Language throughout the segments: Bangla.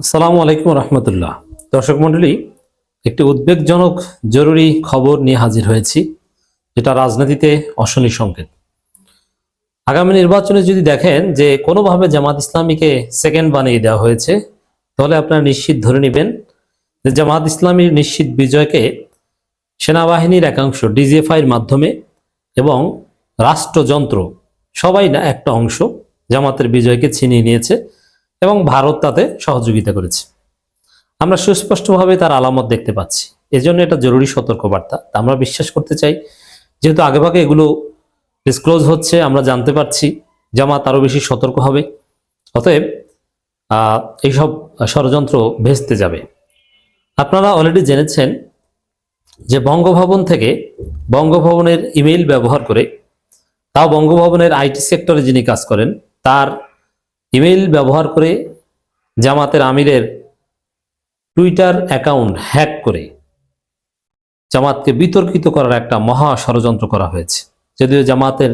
আসসালামু আলাইকুম রহমতুল্লাহ। দর্শক মণ্ডলী, একটি উদ্বেগজনক জরুরি খবর নিয়ে হাজির হয়েছি, যেটা রাজনীতিতে অশনি সংকেত। আগামী নির্বাচনে যদি দেখেন যে কোনোভাবে জামাত ইসলামীকে সেকেন্ড বানিয়ে দেওয়া হয়েছে, তাহলে আপনারা নিশ্চিত ধরে নেবেন যে জামাত ইসলামীর নিশ্চিত বিজয়কে সেনাবাহিনীর একাংশ ডিজিএফআইয়ের মাধ্যমে এবং রাষ্ট্রযন্ত্র সবাই না একটা অংশ জামাতের বিজয়কে ছিনিয়ে নিয়েছে এবং ভারত তাতে সহযোগিতা করেছে। আমরা সুস্পষ্টভাবে তার আলামত দেখতে পাচ্ছি। এজন্য এটা জরুরি সতর্কবার্তা। আমরা বিশ্বাস করতে চাই, যেহেতু আগেভাগে এগুলো ডিসক্লোজ হচ্ছে, আমরা জানতে পারছি জামাত আরো বেশি সতর্ক হবে। অতএব এইসব ষড়যন্ত্র ভেস্তে যাবে। আপনারা অলরেডি জেনেছেন যে বঙ্গভবন থেকে, বঙ্গভবনের ইমেইল ব্যবহার করে, তাও বঙ্গভবনের আইটি সেক্টরে যিনি কাজ করেন তার ইমেইল ব্যবহার করে জামাতের আমিরের টুইটার অ্যাকাউন্ট হ্যাক করে জামাতকে বিতর্কিত করার একটা মহা ষড়যন্ত্র করা হয়েছে। যদিও জামাতের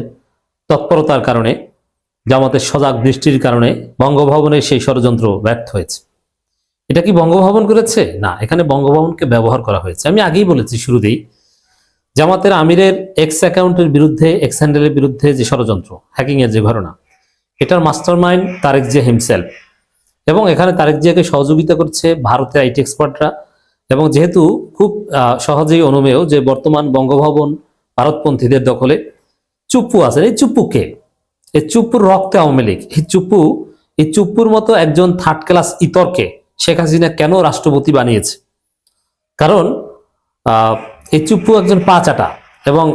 তৎপরতার কারণে, জামাতের সজাগ দৃষ্টির কারণে বঙ্গভবনের সেই ষড়যন্ত্র ব্যর্থ হয়েছে। এটা কি বঙ্গভবন করেছে? না, এখানে বঙ্গভবনকে ব্যবহার করা হয়েছে। আমি আগেই বলেছি শুরুতেই, জামাতের আমিরের এক্স অ্যাকাউন্টের বিরুদ্ধে, এক্স হ্যান্ডেলের বিরুদ্ধে যে ষড়যন্ত্র, হ্যাকিং এর যে ঘটনা, এটার মাস্টারমাইন্ড তারেক জিয়া হিমসেলফ। এবং এখানে তারেক জিয়াকে সহযোগিতা করছে ভারতের আইটি এক্সপার্টরা। এবং যেহেতু খুব সহজেই অনুমেয় যে বর্তমান বঙ্গভবন ভারতপন্থীদের দখলে, চুপ্পু আছেন। এই চুপ্পুকে, এই চুপ্পুর রক্তে আওয়ামী লীগ। এই চুপ্পুর মতো একজন থার্ড ক্লাস ইতরকে শেখ হাসিনা কেন রাষ্ট্রপতি বানিয়েছে? কারণ এই চুপ্পু একজন পাচাটা এবং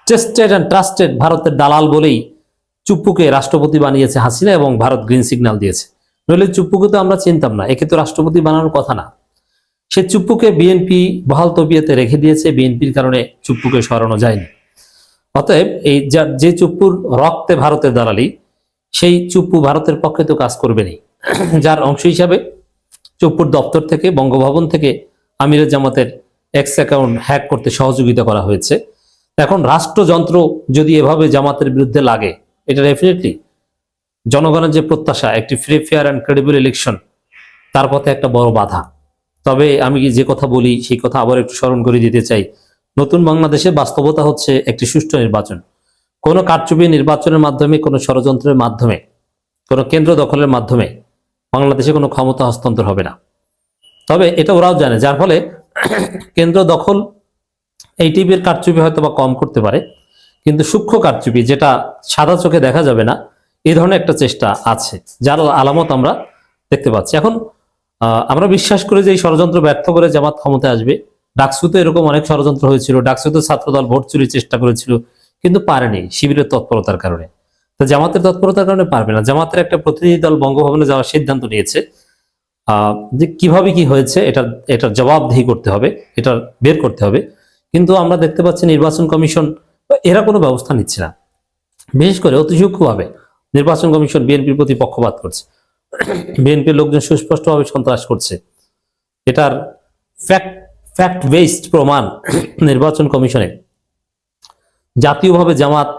টেস্টেড অ্যান্ড ট্রাস্টেড ভারতের দালাল বলেই চুপ্পুকে রাষ্ট্রপতি বানিয়েছে হাসিনা এবং ভারত গ্রিন সিগন্যাল দিয়েছে। নইলে চুপ্পুকে তো আমরা চিনতাম না, একে তো রাষ্ট্রপতি বানানোর কথা না। সে চুপ্পুকে বিএনপি বহাল তবিয়তে রেখে দিয়েছে, বিএনপির কারণে চুপ্পুকে সরানো যায়নি। অতএব এই যে চুপ্পুর রক্তে ভারতের দালালি, সেই চুপ্পু ভারতের পক্ষে তো কাজ করবেনি। যার অংশ হিসাবে চুপ্পুর দপ্তর থেকে, বঙ্গভবন থেকে আমিরের জামাতের এক্স অ্যাকাউন্ট হ্যাক করতে সহযোগিতা করা হয়েছে। এখন রাষ্ট্রযন্ত্র যদি এভাবে জামাতের বিরুদ্ধে লাগে, এটা ডেফিনেটলি জনগণের যে প্রত্যাশা, একটি free, fair and credible election, তার পথে একটা বড় বাধা। তবে আমি যে কথা বলি সেই কথা আবার একটু স্মরণ করে দিতে চাই। নতুন বাংলাদেশের বাস্তবতা হচ্ছে একটি সুষ্ঠু নির্বাচন। কোনো কারচুপি নির্বাচনের মাধ্যমে, কোনো ষড়যন্ত্রের মাধ্যমে, কোনো কেন্দ্র দখলের মাধ্যমে বাংলাদেশে কোনো ক্ষমতা হস্তান্তর হবে না। তবে এটা ওরাও জানে, যার ফলে কেন্দ্র দখল এই টিভির কারচুপি হয়তো বা কম করতে পারে, কিন্তু সূক্ষ্ম কারচুপি, যেটা সাদা চোখে দেখা যাবে না, এই ধরনের একটা চেষ্টা আছে, যার আলামত আমরা দেখতে পাচ্ছি। এখন আমরা বিশ্বাস করি যে এই ষড়যন্ত্র ব্যর্থ করে জামাত ক্ষমতায় আসবে। ডাকসুতে এরকম অনেক ষড়যন্ত্র হয়েছিল, ডাকসুতে ছাত্রদল ভোট চুরির চেষ্টা করেছিল, কিন্তু পারেনি শিবিরের তৎপরতার কারণে। তো জামাতের তৎপরতার কারণে পারবে না। জামাতের একটা প্রতিনিধি দল বঙ্গভবনে যাওয়ার সিদ্ধান্ত নিয়েছে। যে কিভাবে কি হয়েছে এটার জবাবদিহি করতে হবে, এটা বের করতে হবে। কিন্তু আমরা দেখতে পাচ্ছি নির্বাচন কমিশন এরা কোনো ব্যবস্থা নিচ্ছে না। বিশেষ করে অতি সূক্ষ্মভাবে নির্বাচন কমিশন বিএনপির প্রতি পক্ষপাত করছে। বিএনপির লোকজন সুস্পষ্টভাবে সন্ত্রাস করছে। এটার ফ্যাক্ট বেসড প্রমাণ নির্বাচন কমিশনে জাতীয়ভাবে জামাত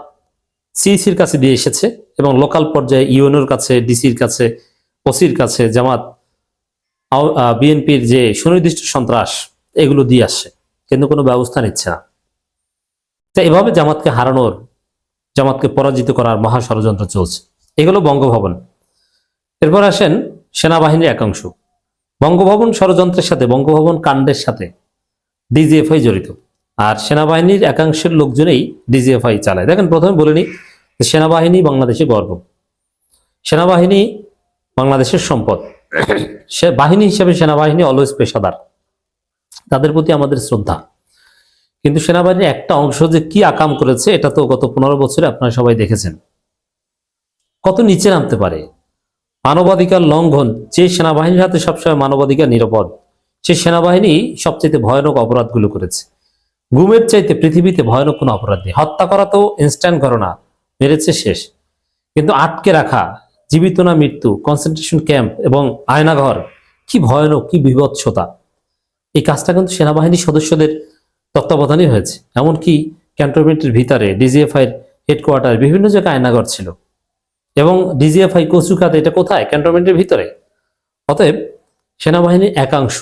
সিইসির কাছে দিয়ে এসেছে এবং লোকাল পর্যায়ে ইউএনওর কাছে, ডিসির কাছে, ওসির কাছে জামাত বিএনপির যে সুনির্দিষ্ট সন্ত্রাস এগুলো দিয়ে আসছে, কিন্তু কোনো ব্যবস্থা নিচ্ছে না। তো এভাবে জামাতকে হারানোর, জামাতকে পরাজিত করার মহা ষড়যন্ত্র চলছে। এগুলো বঙ্গভবন। এরপর আসেন সেনাবাহিনীর একাংশ। বঙ্গভবন ষড়যন্ত্রের সাথে, বঙ্গভবন কাণ্ডের সাথে ডিজিএফআই জড়িত, আর সেনাবাহিনীর একাংশের লোকজনেই ডিজিএফআই চালায়। দেখেন, প্রথমে বলে নিই, সেনাবাহিনী বাংলাদেশের গর্ব, সেনাবাহিনী বাংলাদেশের সম্পদ। সে বাহিনী হিসেবে সেনাবাহিনী অলওয়েজ পেশাদার, তাদের প্রতি আমাদের শ্রদ্ধা। কিন্তু সেনাবাহিনীর একটা অংশ যে কি আকাম করেছে, এটা তো গত 15 বছরে আপনারা সবাই দেখেছেন। কত নিচে নামতে পারে মানবাধিকার লঙ্ঘন। যে সেনাবাহিনীর হাতে সবসময় মানবাধিকার নিরাপদ, সে সেনাবাহিনী সবচেয়ে ভয়ানক অপরাধগুলো করেছে। গুমের চাইতে পৃথিবীতে ভয়ানক কোনো অপরাধ নেই। হত্যা করা তো ইনস্ট্যান্ট ঘটনা, মেরেছে শেষ। কিন্তু আটকে রাখা, জীবিত না মৃত্যু, কনসেন্ট্রেশন ক্যাম্প এবং আয়নাঘর, কি ভয়ানক, কি বিভৎসতা। এই কাজটা কিন্তু সেনাবাহিনীর সদস্যদের তত্ত্বাবধানে হয়েছে। এমনকি ক্যান্টনমেন্টের ভিতরে ডিজিএফআই হেডকোয়ার্টার বিভিন্ন জায়গায় আয়নাঘর ছিল, এবং ডিজিএফআই কচুকাতে, এটা কোথায়? ক্যান্টনমেন্টের ভিতরে। অতএব সেনাবাহিনীর একাংশ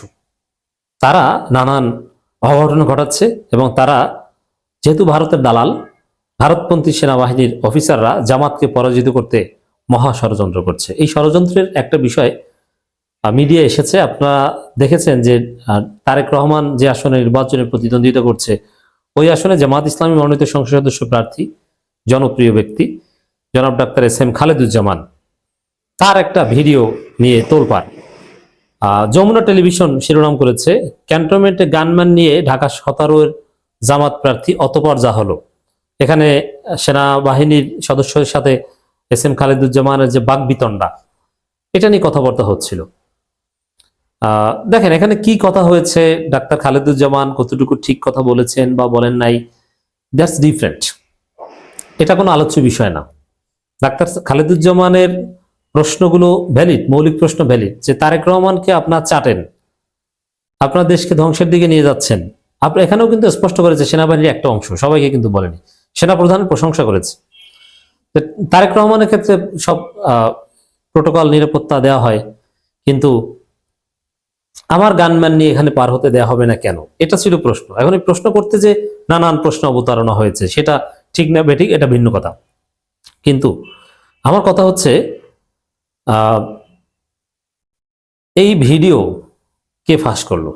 তারা নানান অঘটন ঘটাচ্ছে এবং তারা যেহেতু ভারতের দালাল, ভারতপন্থী সেনাবাহিনীর অফিসাররা জামাতকে পরাজিত করতে মহা ষড়যন্ত্র করছে। এই ষড়যন্ত্রের একটা বিষয় মিডিয়া এসেছে, আপনারা দেখেছেন যে তারেক রহমান যে আসনে নির্বাচনে প্রতিদ্বন্দ্বিতা করছে ওই আসনে জামাত ইসলামী মনোনীত সংসদ সদস্য প্রার্থী জনপ্রিয় ব্যক্তি জনাব ডাক্তার এস.এম. খালেদুজ্জামান, তার একটা ভিডিও নিয়ে তোলপাড়। যমুনা টেলিভিশন শিরোনাম করেছে, ক্যান্টনমেন্টে গানম্যান নিয়ে ঢাকা 17 জামাত প্রার্থী অতঃপর যা হলো। এখানে সেনাবাহিনীর সদস্যদের সাথে এস.এম. খালেদুজ্জামানের যে বাকবিতণ্ডা, এটা নিয়ে কথাবার্তা হচ্ছিল। দেখেন এখানে কি কথা হয়েছে, ডাক্তার খালেদুজ্জামান কতটুকু ঠিক কথা বলেছেন বা বলেন নাই, দ্যাটস ডিফারেন্ট। এটা কোনো আলোচ্য বিষয় না। ডাক্তার খালেদুজ্জামানের প্রশ্নগুলো ভ্যালিড, মৌলিক প্রশ্ন ভ্যালিড, যে তারেক রহমানকে আপনার চাটেন, আপনার দেশকে ধ্বংসের দিকে নিয়ে যাচ্ছেন। আপনি এখানেও কিন্তু স্পষ্ট করেছে সেনাবাহিনীর একটা অংশ, সবাইকে কিন্তু বলেনি, সেনাপ্রধানের প্রশংসা করেছে। তারেক রহমানের ক্ষেত্রে সব প্রোটোকল নিরাপত্তা দেওয়া হয়, কিন্তু আমার গানম্যান নিয়ে এখানে পার হতে দেওয়া হবে না কেন, এটা ছিল প্রশ্ন। এখন এই প্রশ্ন করতে যে নানান প্রশ্ন অবতারণা হয়েছে, সেটা ঠিক না বেঠিক এটা ভিন্ন কথা। কিন্তু আমার কথা হচ্ছে এই ভিডিও কে ফাঁস করলো?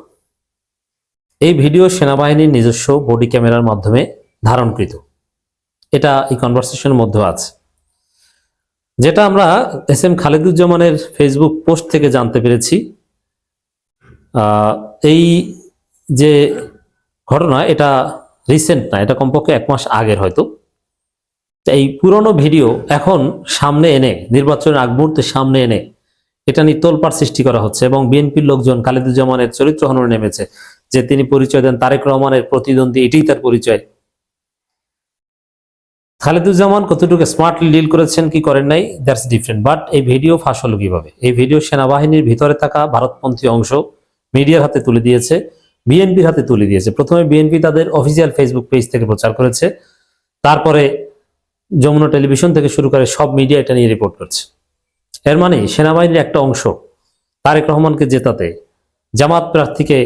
এই ভিডিও সেনাবাহিনীর নিজস্ব বডি ক্যামেরার মাধ্যমে ধারণকৃত, এটা এই কনভারসেশনের মধ্যে আছে। যেটা আমরা এস.এম. খালেদুজ্জামানের ফেসবুক পোস্ট থেকে জানতে পেরেছি, এই যে ঘটনা এটা রিসেন্ট না, এটা কমপক্ষে 1 মাস আগের হয়তো। এই পুরনো ভিডিও এখন সামনে এনে, নির্বাচনের আগ মুহূর্তে সামনে এনে এটা নিয়ে তোলপাড় সৃষ্টি করা হচ্ছে এবং বিএনপির লোকজন খালেদুজ্জামানের চরিত্র হননে নেমেছে, যে তিনি পরিচয় দেন তারেক রহমানের প্রতিদ্বন্দ্বী, এটাই তার পরিচয়। খালেদুজ্জামান কতটুকু স্মার্টলি ডিল করেছেন কি করেন নাই, দ্যাটস ডিফারেন্ট। বাট এই ভিডিও ফাঁস হলো কিভাবে? এই ভিডিও সেনাবাহিনীর ভিতরে থাকা ভারতপন্থী অংশ মিডিয়ার হাতে তুলে দিয়েছে, বিএনপির হাতে তুলে দিয়েছে। প্রথমে বিএনপি তাদের অফিসিয়াল ফেসবুক পেজ থেকে প্রচার করেছে, তারপরে যমুনা টেলিভিশন থেকে শুরু করে সব মিডিয়া এটা নিয়ে রিপোর্ট করছে। এর মানে সেনাবাহিনীর একটা অংশ তারেক রহমানকে জেতাতে, জামাত প্রার্থীকে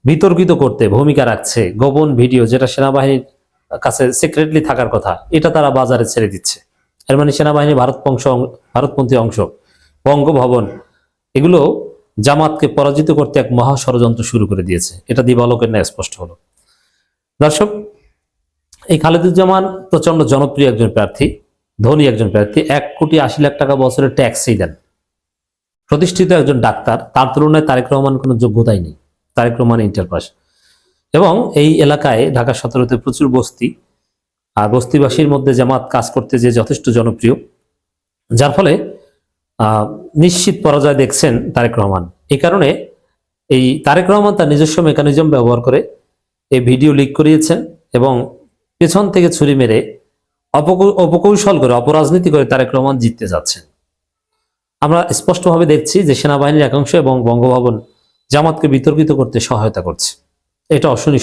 বিতর্কিত করতে ভূমিকা রাখছে। গোপন ভিডিও যেটা সেনাবাহিনীর কাছে সিক্রেটলি থাকার কথা, এটা তারা বাজারে ছেড়ে দিচ্ছে। এর মানে সেনাবাহিনী ভারতপন্থী অংশ, বঙ্গভবন, এগুলো জামাতকে পরাজিত করতে এক মহা ষড়যন্ত্র শুরু করে দিয়েছে। এটা দিবালোকের ন্যায় স্পষ্ট হলো। দর্শক, এই খালেদুজ্জামান প্রচন্ড জনপ্রিয় একজন প্রার্থী, ধনী একজন প্রার্থী, 1,80,00,000 টাকা বছরের ট্যাক্সই দেন, প্রতিষ্ঠিত একজন ডাক্তার। তার তুলনায় তারেক রহমান কোনো যোগ্যতাই নেই। তারেক রহমান ইন্টার পাস, এবং এই এলাকায় ঢাকা 17-তে প্রচুর বস্তি, আর বস্তিবাসীর মধ্যে জামাত কাজ করতে যে যথেষ্ট জনপ্রিয়, যার ফলে নিশ্চিত পরাজয় দেখছেন তারেক রহমান। এই কারণে এই তারেক রহমান তার নিজস্ব মেকানিজম ব্যবহার করে এই ভিডিও লিক করিয়েছেন এবং পেছন থেকে ছুরি মেরে অপকৌশল করে, অপরাজনীতি করে তারেক রহমান জিততে যাচ্ছেন। আমরা স্পষ্টভাবে দেখছি যে সেনাবাহিনীর একাংশ এবং বঙ্গভবন জামাতকে বিতর্কিত করতে সহায়তা করছে। এটা অশনি।